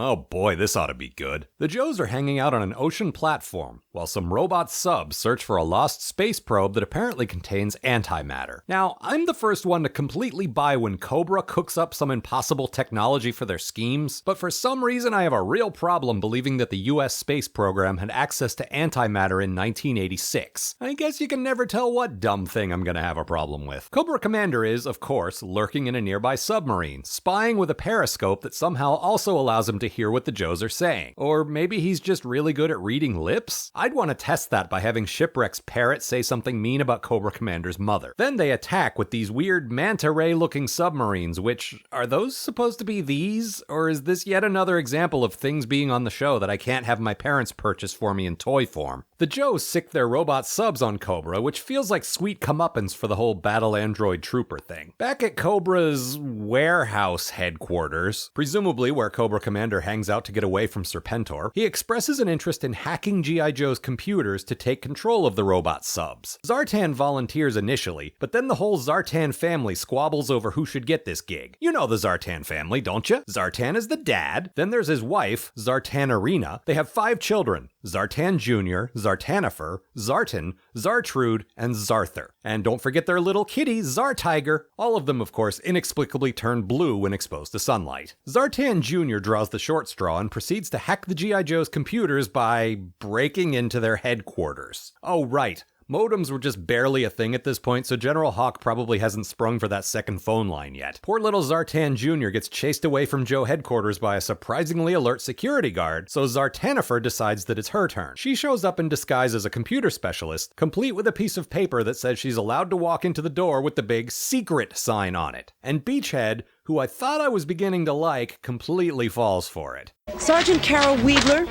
Oh boy, this ought to be good. The Joes are hanging out on an ocean platform, while some robot subs search for a lost space probe that apparently contains antimatter. Now, I'm the first one to completely buy when Cobra cooks up some impossible technology for their schemes, but for some reason I have a real problem believing that the US space program had access to antimatter in 1986. I guess you can never tell what dumb thing I'm gonna have a problem with. Cobra Commander is, of course, lurking in a nearby submarine, spying with a periscope that somehow also allows him to hear what the Joes are saying. Or maybe he's just really good at reading lips? I'd want to test that by having Shipwreck's parrot say something mean about Cobra Commander's mother. Then they attack with these weird manta ray looking submarines, which, are those supposed to be these? Or is this yet another example of things being on the show that I can't have my parents purchase for me in toy form? The Joes sick their robot subs on Cobra, which feels like sweet comeuppance for the whole battle android trooper thing. Back at Cobra's warehouse headquarters, presumably where Cobra Commander hangs out to get away from Serpentor, he expresses an interest in hacking G.I. Joe's computers to take control of the robot subs. Zartan volunteers initially, but then the whole Zartan family squabbles over who should get this gig. You know the Zartan family, don't you? Zartan is the dad, then there's his wife, Zartanarina. They have 5 children: Zartan Jr., Zartannifer, Zartan, Zartrude, and Zarther. And don't forget their little kitty, Zartiger. All of them, of course, inexplicably turn blue when exposed to sunlight. Zartan Jr. draws the short straw and proceeds to hack the G.I. Joe's computers by breaking into their headquarters. Oh, right. Modems were just barely a thing at this point, so General Hawk probably hasn't sprung for that second phone line yet. Poor little Zartan Jr. gets chased away from Joe headquarters by a surprisingly alert security guard, so Zartannifer decides that it's her turn. She shows up in disguise as a computer specialist, complete with a piece of paper that says she's allowed to walk into the door with the big secret sign on it. And Beachhead, who I thought I was beginning to like, completely falls for it. Sergeant Carol Weidler,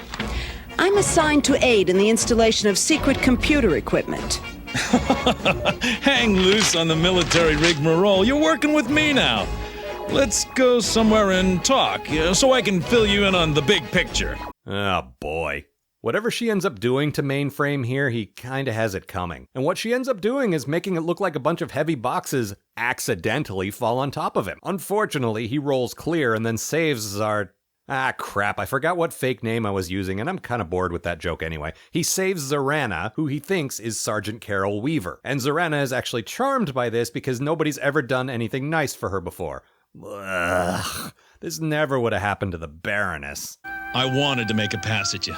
I'm assigned to aid in the installation of secret computer equipment. Hang loose on the military rigmarole. You're working with me now. Let's go somewhere and talk, so I can fill you in on the big picture. Oh boy. Whatever she ends up doing to Mainframe here, he kinda has it coming. And what she ends up doing is making it look like a bunch of heavy boxes accidentally fall on top of him. Unfortunately, he rolls clear and then saves Ah, crap, I forgot what fake name I was using, and I'm kinda bored with that joke anyway. He saves Zarana, who he thinks is Sergeant Carol Weaver. And Zarana is actually charmed by this because nobody's ever done anything nice for her before. Ugh, this never would have happened to the Baroness. I wanted to make a pass at you,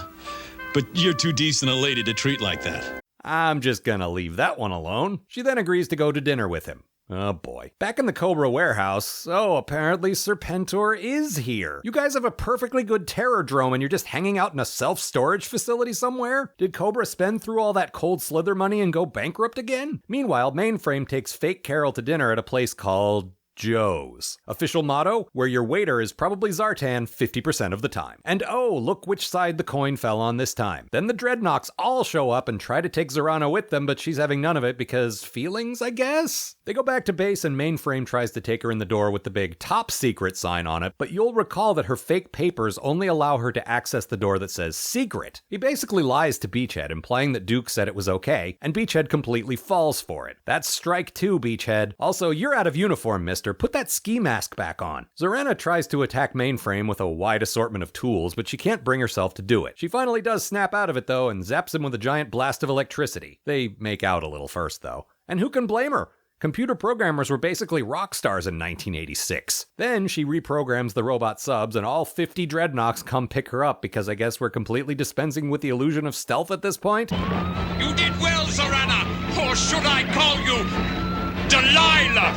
but you're too decent a lady to treat like that. I'm just gonna leave that one alone. She then agrees to go to dinner with him. Oh boy. Back in the Cobra warehouse, apparently Serpentor is here. You guys have a perfectly good terror drone and you're just hanging out in a self-storage facility somewhere? Did Cobra spend through all that cold slither money and go bankrupt again? Meanwhile, Mainframe takes fake Carol to dinner at a place called Joe's. Official motto, where your waiter is probably Zartan 50% of the time. And oh, look which side the coin fell on this time. Then the Dreadnoks all show up and try to take Zarana with them, but she's having none of it because feelings, I guess? They go back to base and Mainframe tries to take her in the door with the big top secret sign on it, but you'll recall that her fake papers only allow her to access the door that says secret. He basically lies to Beachhead, implying that Duke said it was okay, and Beachhead completely falls for it. That's strike 2, Beachhead. Also, you're out of uniform, mister. Put that ski mask back on. Zarana tries to attack Mainframe with a wide assortment of tools, but she can't bring herself to do it. She finally does snap out of it though and zaps him with a giant blast of electricity. They make out a little first though. And who can blame her? Computer programmers were basically rock stars in 1986. Then she reprograms the robot subs and all 50 Dreadnoks come pick her up because I guess we're completely dispensing with the illusion of stealth at this point. You did well, Zarana! Or should I call you Delilah?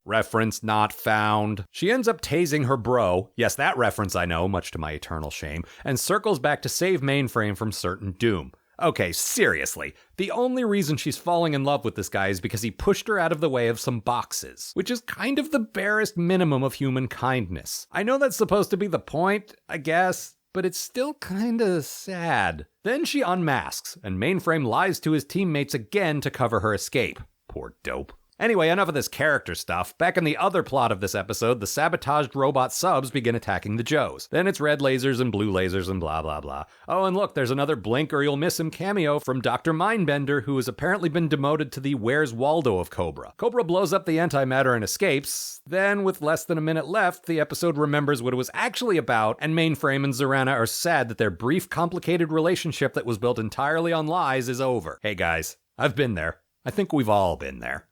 Reference not found. She ends up tasing her bro, yes, that reference I know, much to my eternal shame, and circles back to save Mainframe from certain doom. Okay, seriously, the only reason she's falling in love with this guy is because he pushed her out of the way of some boxes, which is kind of the barest minimum of human kindness. I know that's supposed to be the point, I guess, but it's still kinda sad. Then she unmasks, and Mainframe lies to his teammates again to cover her escape. Poor dope. Anyway, enough of this character stuff. Back in the other plot of this episode, the sabotaged robot subs begin attacking the Joes. Then it's red lasers and blue lasers and blah blah blah. Oh, and look, there's another blink or you'll miss him cameo from Dr. Mindbender, who has apparently been demoted to the Where's Waldo of Cobra. Cobra blows up the antimatter and escapes. Then, with less than a minute left, the episode remembers what it was actually about, and Mainframe and Zarana are sad that their brief, complicated relationship that was built entirely on lies is over. Hey guys, I've been there. I think we've all been there.